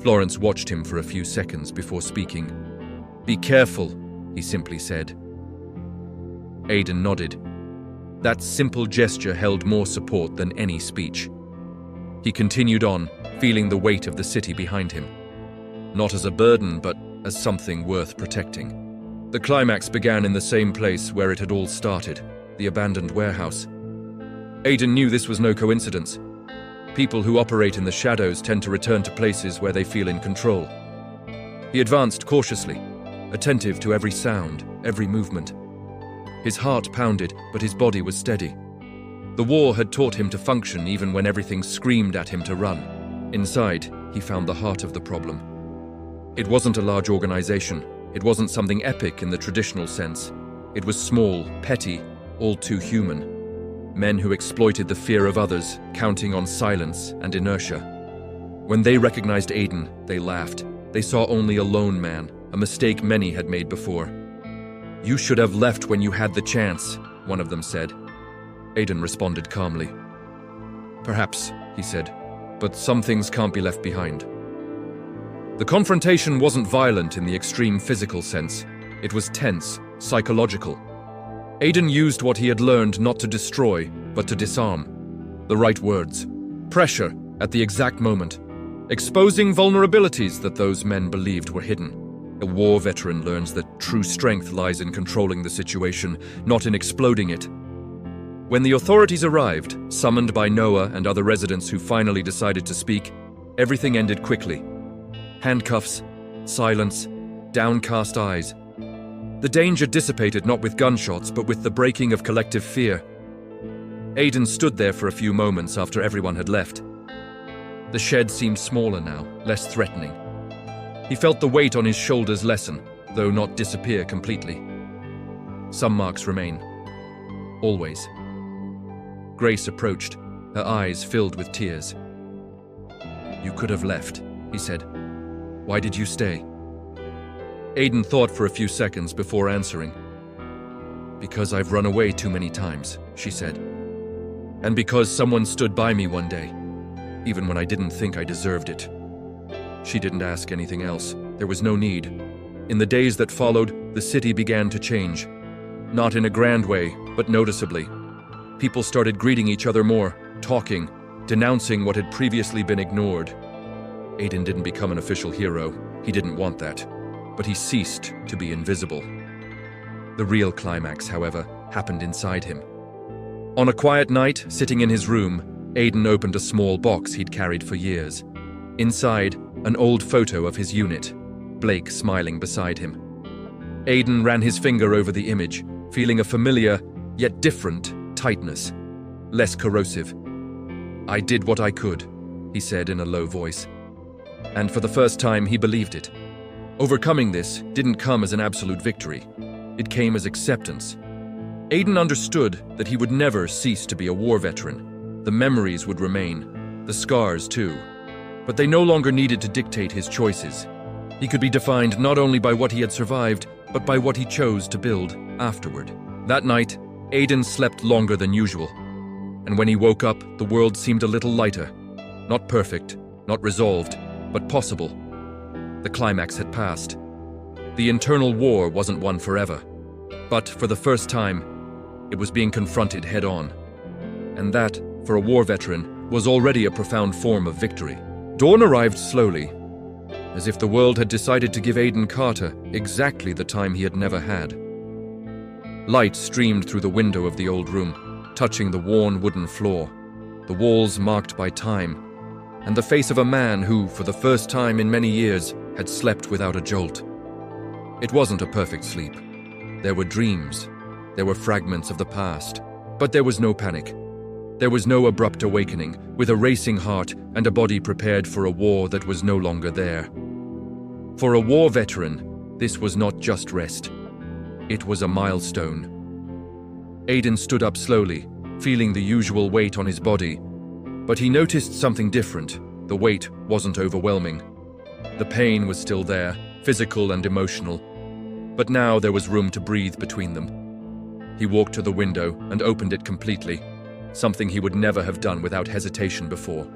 Florence watched him for a few seconds before speaking. "Be careful," he simply said. Aiden nodded. That simple gesture held more support than any speech. He continued on, feeling the weight of the city behind him. Not as a burden, but as something worth protecting. The climax began in the same place where it had all started, the abandoned warehouse. Aiden knew this was no coincidence. People who operate in the shadows tend to return to places where they feel in control. He advanced cautiously, attentive to every sound, every movement. His heart pounded, but his body was steady. The war had taught him to function even when everything screamed at him to run. Inside, he found the heart of the problem. It wasn't a large organization. It wasn't something epic in the traditional sense. It was small, petty, all too human. Men who exploited the fear of others, counting on silence and inertia. When they recognized Aiden, they laughed. They saw only a lone man, a mistake many had made before. "You should have left when you had the chance," one of them said. Aiden responded calmly. "Perhaps," he said, "but some things can't be left behind." The confrontation wasn't violent in the extreme physical sense. It was tense, psychological. Aiden used what he had learned not to destroy, but to disarm. The right words. Pressure at the exact moment. Exposing vulnerabilities that those men believed were hidden. A war veteran learns that true strength lies in controlling the situation, not in exploding it. When the authorities arrived, summoned by Noah and other residents who finally decided to speak, everything ended quickly. Handcuffs, silence, downcast eyes. The danger dissipated not with gunshots, but with the breaking of collective fear. Aiden stood there for a few moments after everyone had left. The shed seemed smaller now, less threatening. He felt the weight on his shoulders lessen, though not disappear completely. Some marks remain. Always. Grace approached, her eyes filled with tears. "You could have left," he said. "Why did you stay?" Aiden thought for a few seconds before answering. "Because I've run away too many times," she said. "And because someone stood by me one day, even when I didn't think I deserved it." She didn't ask anything else. There was no need. In the days that followed, the city began to change. Not in a grand way, but noticeably. People started greeting each other more, talking, denouncing what had previously been ignored. Aiden didn't become an official hero. He didn't want that. But he ceased to be invisible. The real climax, however, happened inside him. On a quiet night, sitting in his room, Aiden opened a small box he'd carried for years. Inside, an old photo of his unit, Blake smiling beside him. Aiden ran his finger over the image, feeling a familiar, yet different, tightness. Less corrosive. "I did what I could," he said in a low voice. And for the first time, he believed it. Overcoming this didn't come as an absolute victory. It came as acceptance. Aiden understood that he would never cease to be a war veteran. The memories would remain, the scars too. But they no longer needed to dictate his choices. He could be defined not only by what he had survived, but by what he chose to build afterward. That night, Aiden slept longer than usual. And when he woke up, the world seemed a little lighter. Not perfect, not resolved, but possible. The climax had passed. The internal war wasn't won forever. But for the first time, it was being confronted head-on. And that, for a war veteran, was already a profound form of victory. Dawn arrived slowly, as if the world had decided to give Aiden Carter exactly the time he had never had. Light streamed through the window of the old room, touching the worn wooden floor, the walls marked by time, and the face of a man who, for the first time in many years, had slept without a jolt. It wasn't a perfect sleep. There were dreams. There were fragments of the past. But there was no panic. There was no abrupt awakening, with a racing heart and a body prepared for a war that was no longer there. For a war veteran, this was not just rest. It was a milestone. Aiden stood up slowly, feeling the usual weight on his body. But he noticed something different. The weight wasn't overwhelming. The pain was still there, physical and emotional. But now there was room to breathe between them. He walked to the window and opened it completely, something he would never have done without hesitation before.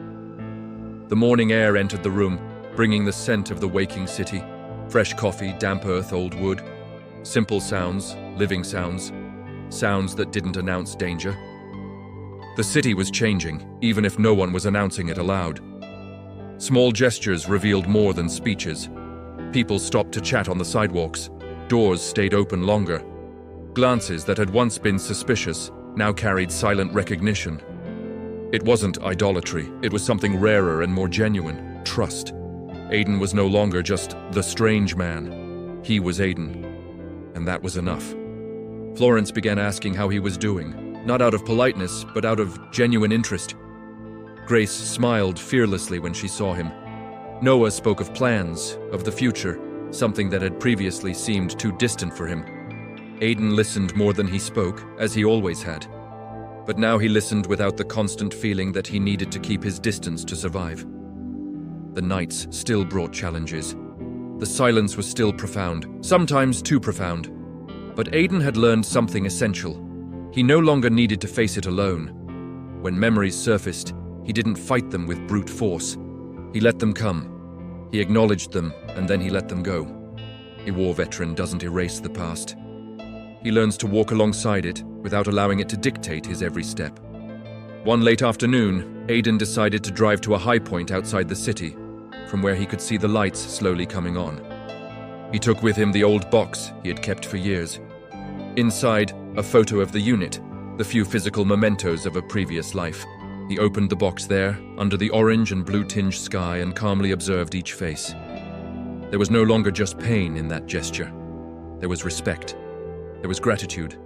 The morning air entered the room, bringing the scent of the waking city. Fresh coffee, damp earth, old wood. Simple sounds, living sounds. Sounds that didn't announce danger. The city was changing, even if no one was announcing it aloud. Small gestures revealed more than speeches. People stopped to chat on the sidewalks. Doors stayed open longer. Glances that had once been suspicious now carried silent recognition. It wasn't idolatry, it was something rarer and more genuine: trust. Aiden was no longer just the strange man. He was Aiden. And that was enough. Florence began asking how he was doing, not out of politeness, but out of genuine interest. Grace smiled fearlessly when she saw him. Noah spoke of plans, of the future, something that had previously seemed too distant for him. Aiden listened more than he spoke, as he always had. But now he listened without the constant feeling that he needed to keep his distance to survive. The nights still brought challenges. The silence was still profound, sometimes too profound. But Aiden had learned something essential. He no longer needed to face it alone. When memories surfaced, he didn't fight them with brute force. He let them come. He acknowledged them, and then he let them go. A war veteran doesn't erase the past. He learns to walk alongside it without allowing it to dictate his every step. One late afternoon, Aiden decided to drive to a high point outside the city, from where he could see the lights slowly coming on. He took with him the old box he had kept for years. Inside, a photo of the unit, the few physical mementos of a previous life. He opened the box there, under the orange and blue-tinged sky, and calmly observed each face. There was no longer just pain in that gesture. There was respect. There was gratitude.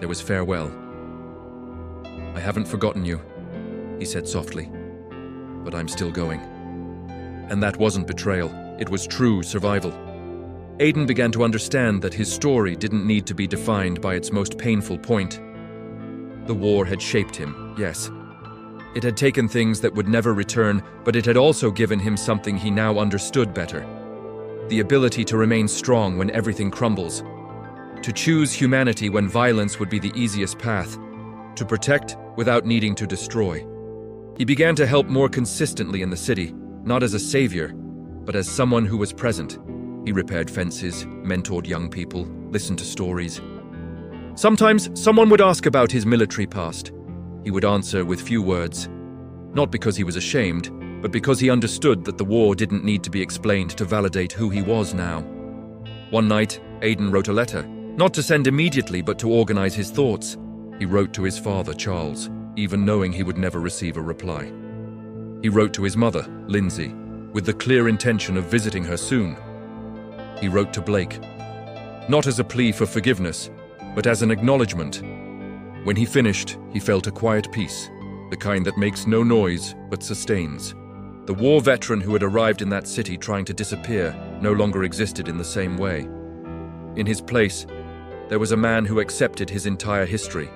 There was farewell. "I haven't forgotten you," he said softly, "but I'm still going." And that wasn't betrayal. It was true survival. Aiden began to understand that his story didn't need to be defined by its most painful point. The war had shaped him, yes. It had taken things that would never return, but it had also given him something he now understood better. The ability to remain strong when everything crumbles. To choose humanity when violence would be the easiest path. To protect without needing to destroy. He began to help more consistently in the city, not as a savior, but as someone who was present. He repaired fences, mentored young people, listened to stories. Sometimes someone would ask about his military past. He would answer with few words, not because he was ashamed, but because he understood that the war didn't need to be explained to validate who he was now. One night, Aiden wrote a letter, not to send immediately, but to organize his thoughts. He wrote to his father, Charles. even knowing he would never receive a reply. He wrote to his mother, Lindsay, with the clear intention of visiting her soon. He wrote to Blake, not as a plea for forgiveness, but as an acknowledgement. When he finished, he felt a quiet peace, the kind that makes no noise but sustains. The war veteran who had arrived in that city trying to disappear no longer existed in the same way. In his place, there was a man who accepted his entire history,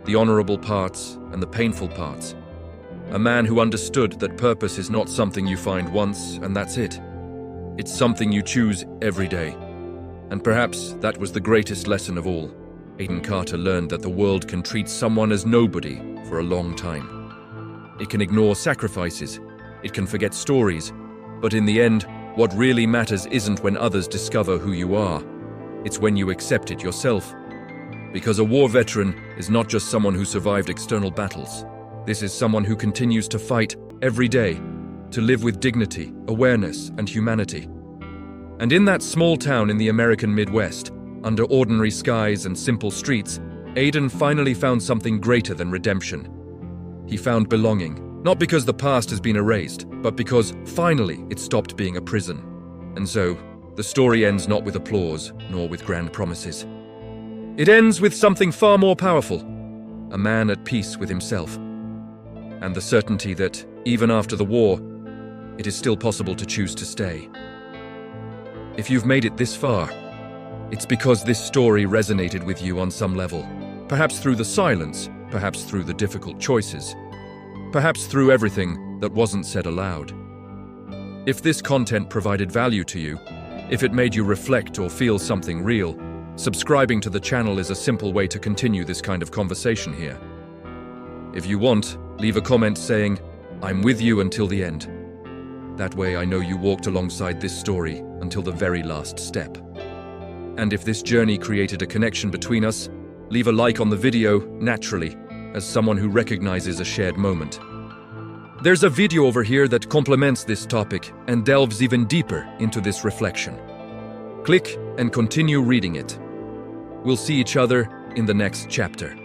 the honorable parts and the painful parts. A man who understood that purpose is not something you find once and that's it. It's something you choose every day. And perhaps that was the greatest lesson of all. Aiden Carter learned that the world can treat someone as nobody for a long time. It can ignore sacrifices, it can forget stories, but in the end, what really matters isn't when others discover who you are. It's when you accept it yourself. Because a war veteran is not just someone who survived external battles. This is someone who continues to fight every day, to live with dignity, awareness, and humanity. And in that small town in the American Midwest, under ordinary skies and simple streets, Aiden finally found something greater than redemption. He found belonging, not because the past has been erased, but because finally it stopped being a prison. And so, the story ends not with applause, nor with grand promises. It ends with something far more powerful, a man at peace with himself, and the certainty that, even after the war, it is still possible to choose to stay. If you've made it this far, it's because this story resonated with you on some level, perhaps through the silence, perhaps through the difficult choices, perhaps through everything that wasn't said aloud. If this content provided value to you, if it made you reflect or feel something real, subscribing to the channel is a simple way to continue this kind of conversation here. If you want, leave a comment saying, "I'm with you until the end." That way I know you walked alongside this story until the very last step. And if this journey created a connection between us, leave a like on the video naturally, as someone who recognizes a shared moment. There's a video over here that complements this topic and delves even deeper into this reflection. Click and continue reading it. We'll see each other in the next chapter.